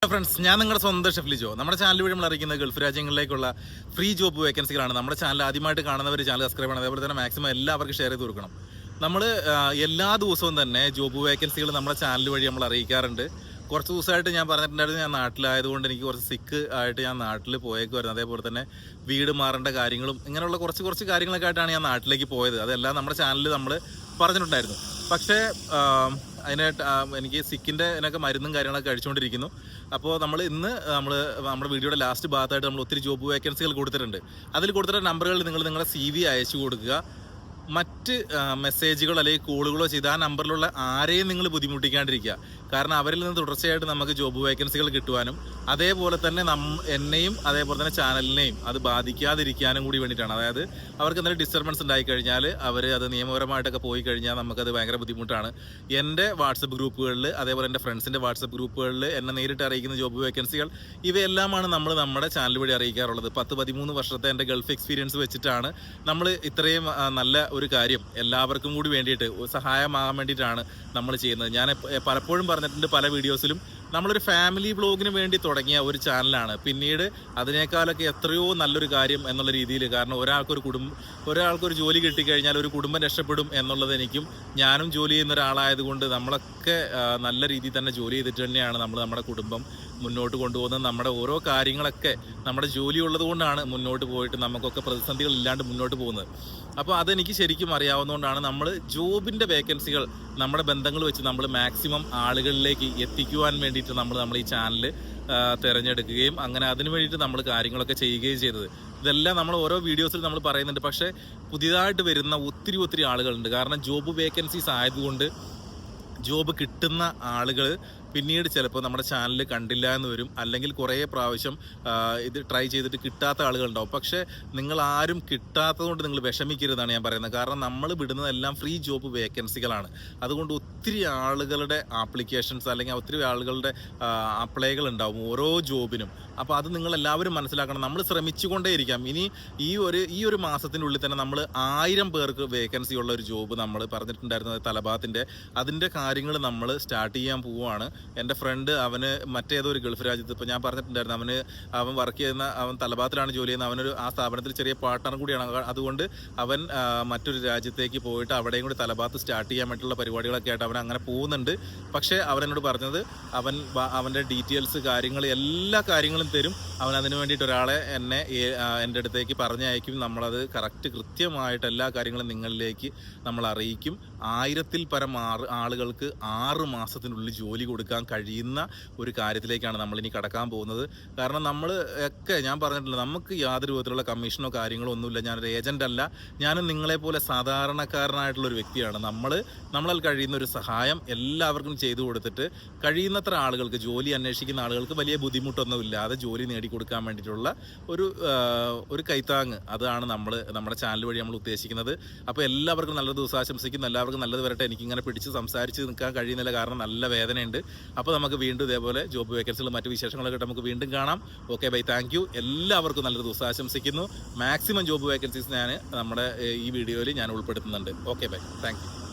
Friends, ഞാൻ നിങ്ങളുടെ സ്വന്തം ഷെഫ് ലിജോ. നമ്മുടെ ചാനൽ വഴി നമ്മൾ അറിയിക്കുന്ന ഗൾഫ് രാജ്യങ്ങളിലേക്കുള്ള ഫ്രീ ജോബ് വേക്കൻസികളാണ്. നമ്മുടെ ചാനൽ ആദ്യമായിട്ട് കാണുന്നവർ ചാനൽ സബ്സ്ക്രൈബ് ചെയ്യണം. അതേപോലെ തന്നെ മാക്സിമം എല്ലാവർക്കും ഷെയർ ചെയ്ത് കൊടുക്കണം. നമ്മൾ എല്ലാ ദിവസവും തന്നെ ജോബ് വേക്കൻസികൾ നമ്മുടെ ചാനൽ വഴി നമ്മൾ അറിയിക്കാറുണ്ട്. കുറച്ച് ദിവസമായിട്ട് ഞാൻ പറഞ്ഞിട്ടുണ്ടായിരുന്നു, ഞാൻ നാട്ടിലായതുകൊണ്ട് എനിക്ക് കുറച്ച് സിക്ക് ആയിട്ട് ഞാൻ നാട്ടിൽ പോയേക്കുമായിരുന്നു. അതേപോലെ തന്നെ വീട് മാറേണ്ട കാര്യങ്ങളും ഇങ്ങനെയുള്ള കുറച്ച് കാര്യങ്ങളൊക്കെ ആയിട്ടാണ് ഞാൻ നാട്ടിലേക്ക് പോയത്. അതെല്ലാം നമ്മുടെ ചാനലിൽ നമ്മൾ പറഞ്ഞിട്ടുണ്ടായിരുന്നു. പക്ഷേ അതിനായിട്ട് എനിക്ക് സിക്കിൻ്റെ ഇതിനൊക്കെ മരുന്നും കാര്യങ്ങളൊക്കെ കഴിച്ചുകൊണ്ടിരിക്കുന്നു. അപ്പോൾ ഇന്ന് നമ്മുടെ വീഡിയോയുടെ ലാസ്റ്റ് ഭാഗത്തായിട്ട് നമ്മൾ ഒത്തിരി ജോബ് വേക്കൻസികൾ കൊടുത്തിട്ടുണ്ട്. അതിൽ കൊടുത്തിട്ട് നമ്പറുകളിൽ നിങ്ങളുടെ CV അയച്ചു കൊടുക്കുക. മറ്റ് മെസ്സേജുകൾ അല്ലെങ്കിൽ കോളുകളോ ചെയ്ത് ആ നമ്പറിലുള്ള ആരെയും നിങ്ങൾ ബുദ്ധിമുട്ടിക്കാണ്ടിരിക്കുക. കാരണം അവരിൽ നിന്ന് തുടർച്ചയായിട്ട് നമുക്ക് ജോബ് വേക്കൻസികൾ കിട്ടുവാനും അതേപോലെ തന്നെ എന്നെയും അതേപോലെ തന്നെ ചാനലിനെയും അത് ബാധിക്കാതിരിക്കാനും കൂടി വേണ്ടിയിട്ടാണ്. അതായത് അവർക്ക് എന്തെങ്കിലും ഡിസ്റ്റർബൻസ് ഉണ്ടായിക്കഴിഞ്ഞാൽ അവർ അത് നിയമപരമായിട്ടൊക്കെ പോയി കഴിഞ്ഞാൽ നമുക്കത് ഭയങ്കര ബുദ്ധിമുട്ടാണ്. എൻ്റെ വാട്സപ്പ് ഗ്രൂപ്പുകളിൽ അതേപോലെ എൻ്റെ ഫ്രണ്ട്സിൻ്റെ വാട്സപ്പ് ഗ്രൂപ്പുകളിൽ എന്നെ നേരിട്ട് അറിയിക്കുന്ന ജോബ് വേക്കൻസികൾ ഇവയെല്ലാമാണ് നമ്മൾ നമ്മുടെ ചാനൽ വഴി അറിയിക്കാറുള്ളത്. 10-13 വർഷത്തെ എൻ്റെ ഗൾഫ് എക്സ്പീരിയൻസ് വെച്ചിട്ടാണ് നമ്മൾ ഇത്രയും നല്ല ഒരു കാര്യം എല്ലാവർക്കും കൂടി വേണ്ടിയിട്ട് സഹായമാകാൻ വേണ്ടിയിട്ടാണ് നമ്മൾ ചെയ്യുന്നത്. ഞാൻ പലപ്പോഴും പറഞ്ഞിട്ടുണ്ട് പല വീഡിയോസിലും, നമ്മളൊരു ഫാമിലി വ്ളോഗിന് വേണ്ടി തുടങ്ങിയ ഒരു ചാനലാണ്. പിന്നീട് അതിനേക്കാളൊക്കെ എത്രയോ നല്ലൊരു കാര്യം എന്നുള്ള രീതിയിൽ, കാരണം ഒരാൾക്കൊരു ജോലി കിട്ടിക്കഴിഞ്ഞാൽ ഒരു കുടുംബം രക്ഷപ്പെടും എന്നുള്ളത് ഞാനും ജോലി ചെയ്യുന്ന ഒരാളായതുകൊണ്ട് നമ്മളൊക്കെ നല്ല രീതിയിൽ തന്നെ ജോലി ചെയ്തിട്ട് തന്നെയാണ് നമ്മുടെ കുടുംബം മുന്നോട്ട് കൊണ്ടുപോകുന്നത്. നമ്മുടെ ഓരോ കാര്യങ്ങളൊക്കെ നമ്മുടെ ജോലി ഉള്ളത് കൊണ്ടാണ് മുന്നോട്ട് പോയിട്ട് നമുക്കൊക്കെ പ്രതിസന്ധികൾ ഇല്ലാണ്ട് മുന്നോട്ട് പോകുന്നത്. അപ്പോൾ അതെനിക്ക് ശരിക്കും അറിയാവുന്നതുകൊണ്ടാണ് നമ്മൾ ജോബിൻ്റെ വേക്കൻസികൾ നമ്മുടെ ബന്ധങ്ങൾ വെച്ച് നമ്മൾ മാക്സിമം ആളുകളിലേക്ക് എത്തിക്കുവാൻ വേണ്ടിയിട്ട് നമ്മൾ ഈ ചാനൽ തിരഞ്ഞെടുക്കുകയും അങ്ങനെ അതിന് വേണ്ടിയിട്ട് നമ്മൾ കാര്യങ്ങളൊക്കെ ചെയ്യുകയും ചെയ്തത്. ഇതെല്ലാം നമ്മൾ ഓരോ വീഡിയോസിൽ നമ്മൾ പറയുന്നുണ്ട്. പക്ഷേ പുതിയതായിട്ട് വരുന്ന ഒത്തിരി ആളുകളുണ്ട്. കാരണം ജോബ് വേക്കൻസീസ് ആയതുകൊണ്ട് ജോബ് കിട്ടുന്ന ആളുകൾ പിന്നീട് ചിലപ്പോൾ നമ്മുടെ ചാനൽ കണ്ടില്ല എന്ന് വരും, അല്ലെങ്കിൽ കുറേ പ്രാവശ്യം ഇത് ട്രൈ ചെയ്തിട്ട് കിട്ടാത്ത ആളുകളുണ്ടാവും. പക്ഷേ നിങ്ങൾ ആരും കിട്ടാത്തതുകൊണ്ട് നിങ്ങൾ വിഷമിക്കരുതെന്നാണ് ഞാൻ പറയുന്നത്. കാരണം നമ്മൾ വിടുന്നതെല്ലാം ഫ്രീ ജോബ് വേക്കൻസികളാണ്. അതുകൊണ്ട് ഒത്തിരി ആളുകളുടെ ആപ്ലിക്കേഷൻസ് അല്ലെങ്കിൽ ഒത്തിരി ആളുകളുടെ അപ്ലൈകൾ ഉണ്ടാവും ഓരോ ജോബിനും. അപ്പോൾ അത് നിങ്ങളെല്ലാവരും മനസ്സിലാക്കണം. നമ്മൾ ശ്രമിച്ചുകൊണ്ടേയിരിക്കാം. ഇനി ഈ ഒരു മാസത്തിനുള്ളിൽ തന്നെ നമ്മൾ 1000 പേർക്ക് വേക്കൻസി ഉള്ള ഒരു ജോബ് നമ്മൾ പറഞ്ഞിട്ടുണ്ടായിരുന്നത് തലബാത്തിൻ്റെ, അതിൻ്റെ കാര്യങ്ങൾ നമ്മൾ സ്റ്റാർട്ട് ചെയ്യാൻ പോവുകയാണ്. എൻ്റെ ഫ്രണ്ട് അവന് മറ്റേതോ ഒരു ഗൾഫ് രാജ്യത്ത്, ഇപ്പോൾ ഞാൻ പറഞ്ഞിട്ടുണ്ടായിരുന്നു, അവൻ വർക്ക് ചെയ്യുന്ന തലബാത്തിലാണ് ജോലി ചെയ്യുന്നത്. ആ സ്ഥാപനത്തിൽ ചെറിയ പാർട്ട്ണർ കൂടിയാണ്. അതുകൊണ്ട് അവൻ മറ്റൊരു രാജ്യത്തേക്ക് പോയിട്ട് അവിടെയും കൂടി തലബാത്ത് സ്റ്റാർട്ട് ചെയ്യാൻ വേണ്ടിയിട്ടുള്ള പരിപാടികളൊക്കെ ആയിട്ട് അവൻ അങ്ങനെ പോകുന്നുണ്ട്. പക്ഷേ അവനോട് പറഞ്ഞത് അവൻ്റെ ഡീറ്റെയിൽസ് കാര്യങ്ങൾ എല്ലാ കാര്യങ്ങളും തരും. അവൻ അതിന് വേണ്ടിയിട്ട് ഒരാളെ എൻ്റെ അടുത്തേക്ക് പറഞ്ഞയക്കും. നമ്മളത് കൃത്യമായിട്ട് എല്ലാ കാര്യങ്ങളും നിങ്ങളിലേക്ക് നമ്മൾ അറിയിക്കും. 1000-ൽ പരം ആളുകൾക്ക് 6 മാസത്തിനുള്ളിൽ ജോലി കൊടുക്കാൻ കഴിയുന്ന ഒരു കാര്യത്തിലേക്കാണ് നമ്മളിനി കടക്കാൻ പോകുന്നത്. കാരണം ഞാൻ പറഞ്ഞിട്ടില്ല, നമുക്ക് യാതൊരു വിധത്തിലുള്ള കമ്മീഷനോ കാര്യങ്ങളോ ഒന്നുമില്ല. ഞാനൊരു ഏജൻ്റ് അല്ല. ഞാനും നിങ്ങളെപ്പോലെ സാധാരണക്കാരനായിട്ടുള്ളൊരു വ്യക്തിയാണ്. നമ്മളാൽ കഴിയുന്ന ഒരു സഹായം എല്ലാവർക്കും ചെയ്തു കൊടുത്തിട്ട് കഴിയുന്നത്ര ആളുകൾക്ക്, ജോലി അന്വേഷിക്കുന്ന ആളുകൾക്ക് വലിയ ബുദ്ധിമുട്ടൊന്നുമില്ലാതെ ജോലി നേടിക്കൊടുക്കാൻ വേണ്ടിയിട്ടുള്ള ഒരു കൈത്താങ്ങ്, അതാണ് നമ്മുടെ ചാനൽ വഴി നമ്മൾ ഉദ്ദേശിക്കുന്നത്. അപ്പോൾ എല്ലാവർക്കും നല്ല ദിവസം ആശംസിക്കുന്നു. എല്ലാവർക്കും നല്ലത് വരട്ടെ. എനിക്കിങ്ങനെ പിടിച്ച് സംസാരിച്ച് നിൽക്കാൻ കഴിയുന്നില്ല, കാരണം നല്ല വേദനയുണ്ട്. അപ്പോൾ നമുക്ക് വീണ്ടും ഇതേപോലെ ജോബ് വേക്കൻസികളും മറ്റു വിശേഷങ്ങളൊക്കെ നമുക്ക് വീണ്ടും കാണാം. Okay, bye, thank you. എല്ലാവർക്കും നല്ലൊരു ദിവസം ആശംസിക്കുന്നു. മാക്സിമം ജോബ് വേക്കൻസീസ് നമ്മുടെ ഈ വീഡിയോയിൽ ഞാൻ ഉൾപ്പെടുത്തുന്നുണ്ട്. Okay, bye, thank U.